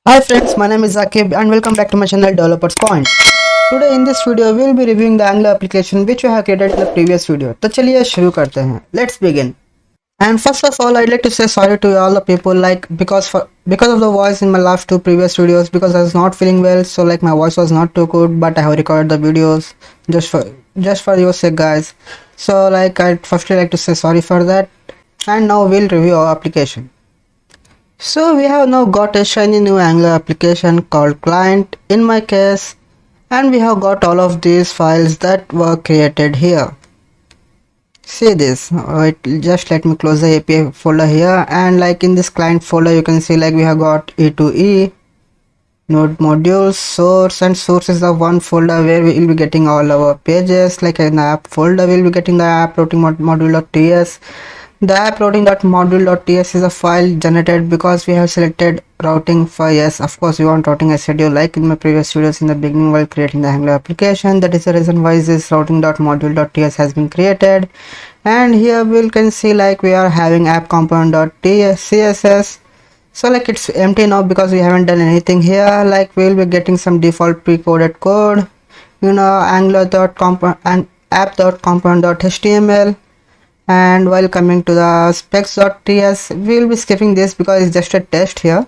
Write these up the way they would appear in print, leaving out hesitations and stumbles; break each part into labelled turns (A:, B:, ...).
A: Hi friends, my name is Akib and welcome back to my channel Developers Point. Today in this video we will be reviewing the Angular application which we have created in the previous video. तो चलिए शुरू करते हैं. Let's begin. And first of all, I'd like to say sorry to all the people because of the voice in my last two previous videos because I was not feeling well, so like my voice was not too good, but I have recorded the videos just for your sake, guys. So like I'd firstly like to say sorry for that. And now we'll review our application. So we have now got a shiny new Angular application called client in my case, and we have got all of these files that were created here. See this, just let me close the API folder here, and like in this client folder you can see like we have got E2E, node modules, source, and source is the one folder where we will be getting all our pages. Like in the app folder we will be getting the app routing module.ts. The app routing.module.ts is a file generated because we have selected routing for yes, of course we want routing as schedule like in my previous videos in the beginning while creating the Angular application. That is the reason why this routing.module.ts has been created. And here we can see like we are having app component.ts css. So like it's empty now because we haven't done anything here. Like we will be getting some default pre-coded code, angular.component and app.component.html. And while coming to the specs.ts, we will be skipping this because it's just a test here.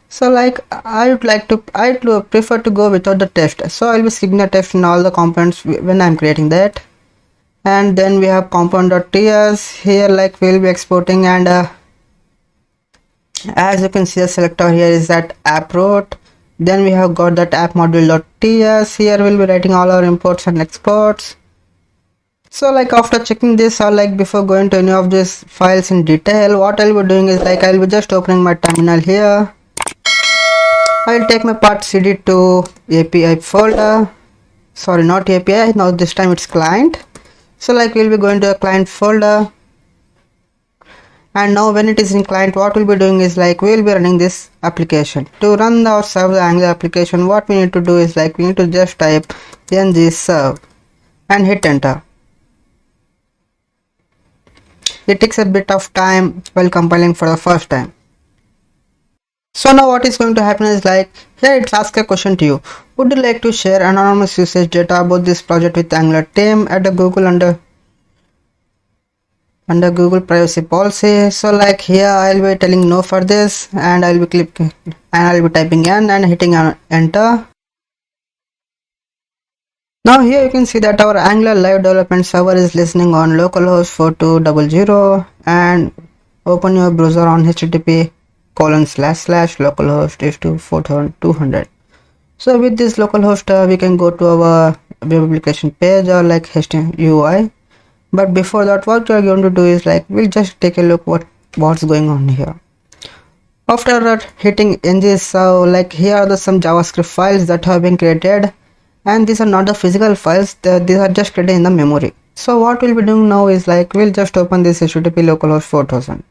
A: So like I prefer to go without the test, so I'll be skipping the test in all the components when I'm creating that. And then we have component.ts here, like we'll be exporting, and as you can see the selector here is that app route. Then we have got that app module.ts. Here we'll be writing all our imports and exports. So like after checking this, or like before going to any of these files in detail, what I'll be doing is like I'll be just opening my terminal here. I'll take my part cd to API folder. Sorry, not API, now this time it's client. So like we'll be going to a client folder. And now when it is in client, what we'll be doing is like we'll be running this application. To run or serve the Angular application, what we need to do is like we need to just type ng serve and hit enter. It takes a bit of time while compiling for the first time. So now what is going to happen is like here it asks a question to you. Would you like to share anonymous usage data about this project with Angular team at the Google under Google privacy policy? So like here I'll be telling no for this, and I'll be typing n and hitting enter. Now here you can see that our Angular live development server is listening on localhost 4200, and open your browser on http://localhost is to 4200. So with this localhost we can go to our web application page or like HTML UI. But before that, what we are going to do is like we'll just take a look what's going on here. After that, hitting ng, so like here are some JavaScript files that have been created, and these are not the physical files, these are just created in the memory. So what we'll be doing now is like we'll just open this http localhost 4000,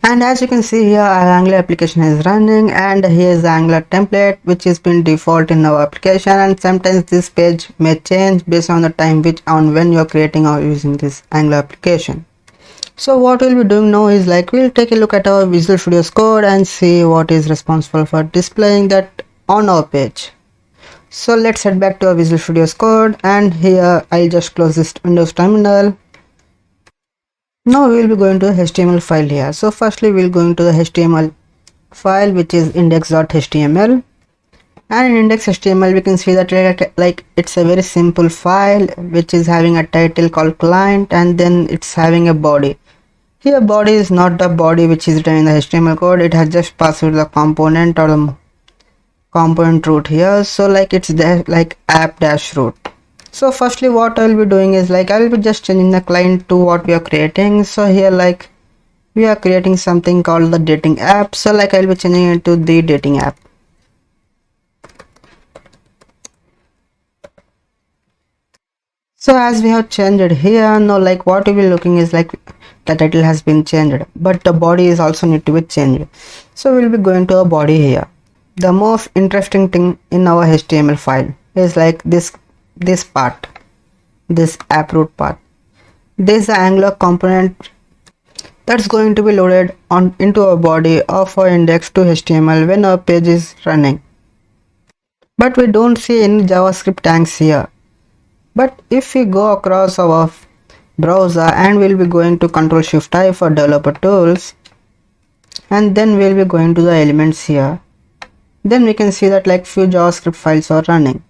A: and as you can see here our Angular application is running, and here is the Angular template which has been default in our application, and sometimes this page may change based on the time when you're creating or using this Angular application. So what we'll be doing now is like we'll take a look at our Visual Studio's code and see what is responsible for displaying that on our page. So let's head back to our Visual Studio's code, and here I'll just close this Windows terminal. Now we will be going to a HTML file here. So firstly we'll going to the HTML file which is index.html, and in index.html we can see that like it's a very simple file which is having a title called client, and then it's having a body. Here body is not the body which is written in the HTML code, it has just passed through the component or the component root here. So like it's there like app-root. So firstly what I'll be doing is like I'll be just changing the client to what we are creating. So here like we are creating something called the dating app, so like I'll be changing it to the dating app. So as we have changed it here, now like what we'll be looking is like the title has been changed, but the body is also need to be changed. So we'll be going to a body here. The most interesting thing in our HTML file is like this part, this app root part. This is the Angular component that's going to be loaded on into a body of our index to HTML when our page is running. But we don't see any JavaScript tags here. But if we go across our browser and we'll be going to Ctrl+Shift+I for developer tools, and then we'll be going to the elements here, then we can see that like few JavaScript files are running,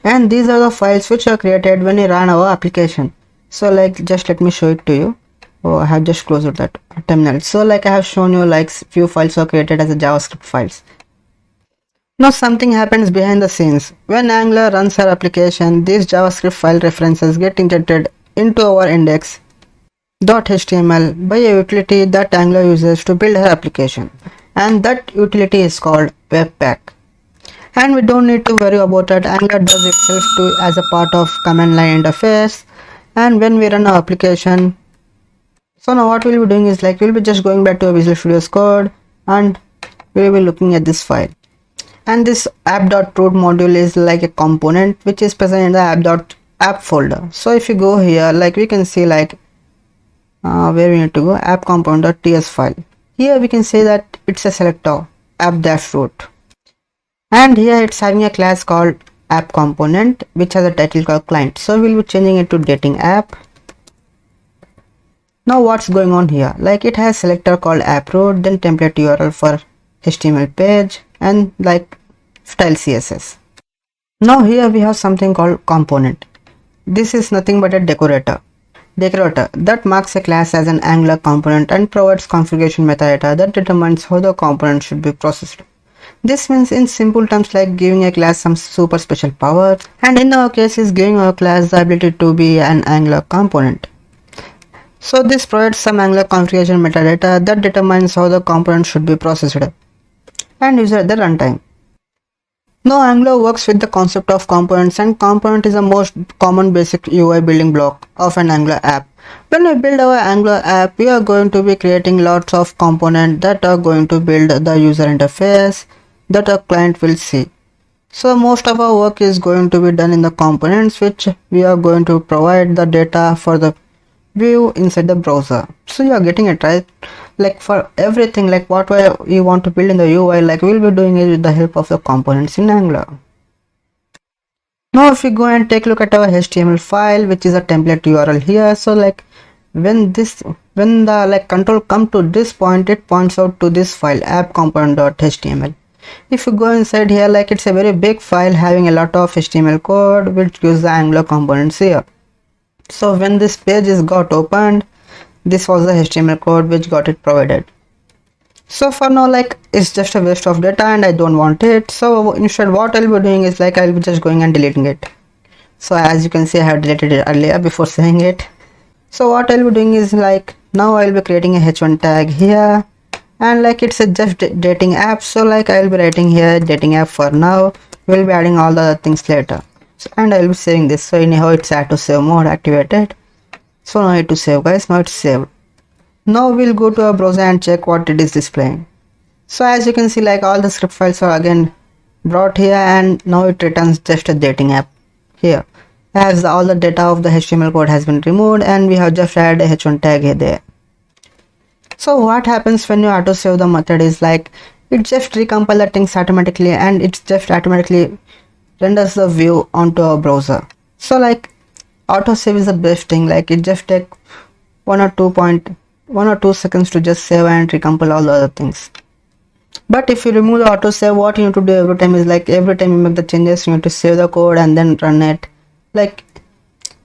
A: and these are the files which are created when we run our application. So like just let me show it to you. Oh, I have just closed that terminal. So like I have shown you like few files are created as a JavaScript files. Now something happens behind the scenes. When Angular runs our application, these JavaScript file references get injected into our index.html by a utility that Angular uses to build her application, and that utility is called Webpack. And we don't need to worry about it. Angular does itself too as a part of command line interface. And when we run our application, so now what we'll be doing is like we'll be just going back to our Visual Studio's code and we'll be looking at this file. And this app.root module is like a component which is present in the app.app folder. So if you go here, like we can see like where we need to go, app component.ts file. Here we can say that it's a selector app-root, and here it's having a class called app component which has a title called client. So we'll be changing it to dating app. Now what's going on here, like it has selector called app-root, then template URL for HTML page, and like style CSS. Now here we have something called component. This is nothing but a decorator that marks a class as an Angular component and provides configuration metadata that determines how the component should be processed. This means in simple terms like giving a class some super special power, and in our case is giving our class the ability to be an Angular component. So this provides some Angular configuration metadata that determines how the component should be processed and used at the runtime. Now Angular works with the concept of components, and component is the most common basic UI building block of an Angular app. When we build our Angular app, we are going to be creating lots of components that are going to build the user interface that our client will see. So most of our work is going to be done in the components, which we are going to provide the data for the view inside the browser. So you are getting it right. Like for everything, like what you want to build in the UI, like we'll be doing it with the help of the components in Angular. Now if we go and take a look at our HTML file, which is a template URL here, so like when the like control come to this point, it points out to this file app component.html. If you go inside here, like it's a very big file having a lot of HTML code which gives the Angular components here. So when this page is got opened, this was the HTML code which got it provided. So for now, like it's just a waste of data and I don't want it. So instead what I'll be doing is like I'll be just going and deleting it. So as you can see, I have deleted it earlier before saying it. So what I'll be doing is like now I'll be creating a h1 tag here, and like it's a just dating app. So like I'll be writing here dating app for now. We'll be adding all the other things later. So, and I'll be saving this. So anyhow it's add to save mode activated. So now I need to save, guys. Now it's saved. Now we'll go to our browser and check what it is displaying. So as you can see, like all the script files are again brought here, and now it returns just a dating app here, as all the data of the HTML code has been removed and we have just added a h1 tag here there. So what happens when you auto save the method is like it just recompile the things automatically, and it just automatically renders the view onto our browser. So like autosave is the best thing, like it just take 1 or 2 seconds to just save and recompile all the other things. But if you remove the autosave, what you need to do every time is like every time you make the changes, you need to save the code and then run it. Like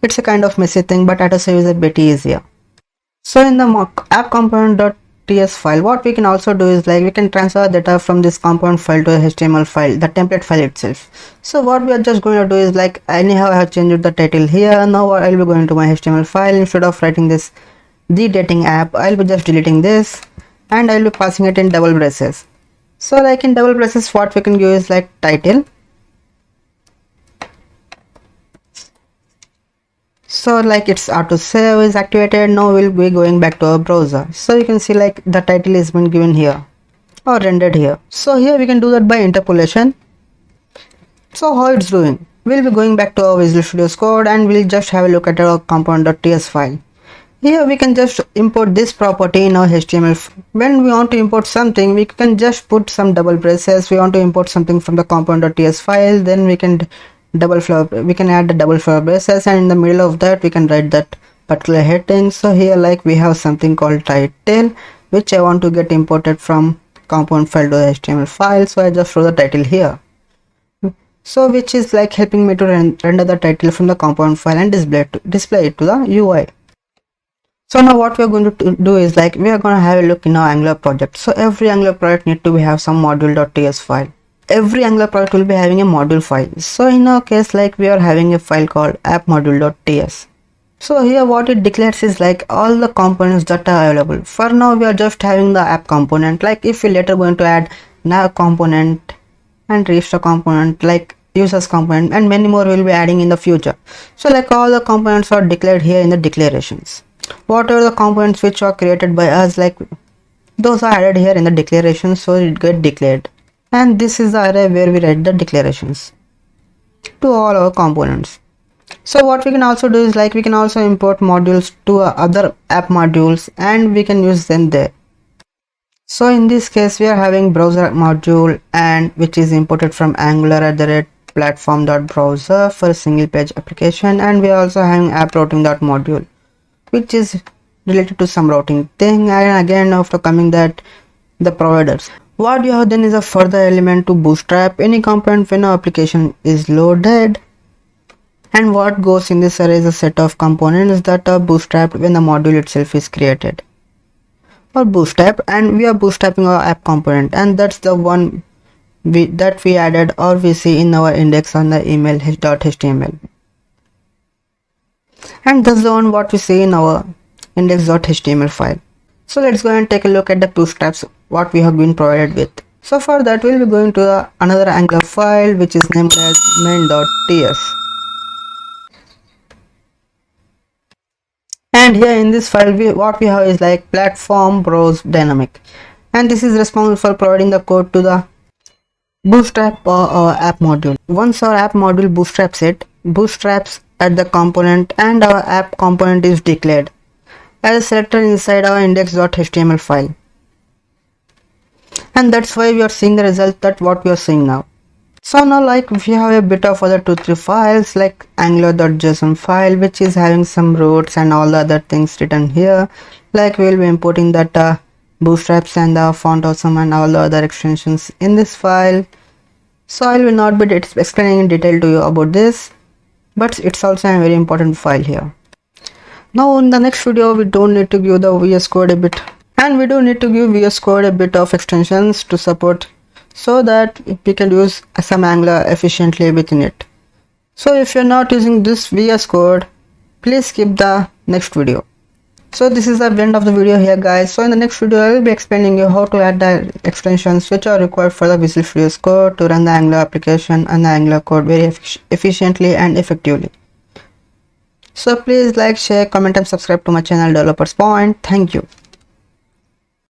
A: it's a kind of messy thing, but autosave is a bit easier. So in the app component.ts file, what we can also do is like we can transfer data from this component file to a HTML file, the template file itself. So what we are just going to do is like anyhow I have changed the title here. Now I'll be going to my HTML file. Instead of writing this the dating app, I'll be just deleting this and I'll be passing it in double braces. So like in double braces, what we can give is like title. So like its auto save is activated. Now we'll be going back to our browser. So you can see like the title is been given here or rendered here. So here we can do that by interpolation. So how it's doing, we'll be going back to our Visual Studio's code and we'll just have a look at our component.ts file. Here we can just import this property in our HTML. When we want to import something, we can just put some double braces. We want to import something from the component.ts file, then we can add the double flower braces, and in the middle of that we can write that particular heading. So here like we have something called title, which I want to get imported from component file to the HTML file. So I just wrote the title here. So which is like helping me to render the title from the component file and display it to the UI. So now what we are going to do is like we are going to have a look in our Angular project. So every Angular project need to have some module.ts file. Every Angular project will be having a module file. So in our case, like we are having a file called app-module.ts. So here what it declares is like all the components that are available. For now we are just having the app component. Like if we later going to add nav component and register component, like users component, and many more will be adding in the future. So like all the components are declared here in the declarations. Whatever the components which are created by us, like those are added here in the declaration, so it get declared. And this is the array where we write the declarations to all our components. So what we can also do is like we can also import modules to other app modules and we can use them there. So in this case we are having browser module, and which is imported from angular@platform.browser for a single page application, and we are also having app routing.module, which is related to some routing thing, and again after coming that the providers. What you have then is a further element to bootstrap any component when our application is loaded, and what goes in this array is a set of components that are bootstrapped when the module itself is created or bootstrap, and we are bootstrapping our app component, and that's the one that we added or we see in our index on the email.html. And that's the one what we see in our index.html file. So let's go and take a look at the bootstraps what we have been provided with. So for that we'll be going to another Angular file which is named as main.ts. And here in this file what we have is like platform browse dynamic, and this is responsible for providing the code to the bootstrap or our app module. Once our app module bootstraps at the component, and our app component is declared as a selector inside our index.html file, and that's why we are seeing the result that what we are seeing now. So now like we have a bit of other 2-3 files like angular.json file which is having some routes and all the other things written here. Like we will be importing that bootstraps and the font awesome and all the other extensions in this file. So I will not be explaining in detail to you about this, but it's also a very important file here. Now in the next video we don't need to give the VS Code a bit, and we do need to give VS Code a bit of extensions to support, so that we can use some Angular efficiently within it. So if you're not using this VS Code, please skip the next video. So this is the end of the video here guys. So in the next video I will be explaining you how to add the extensions which are required for the Visual Studio Code to run the Angular application and the Angular code very efficiently and effectively. So please like, share, comment and subscribe to my channel Developers Point. Thank you.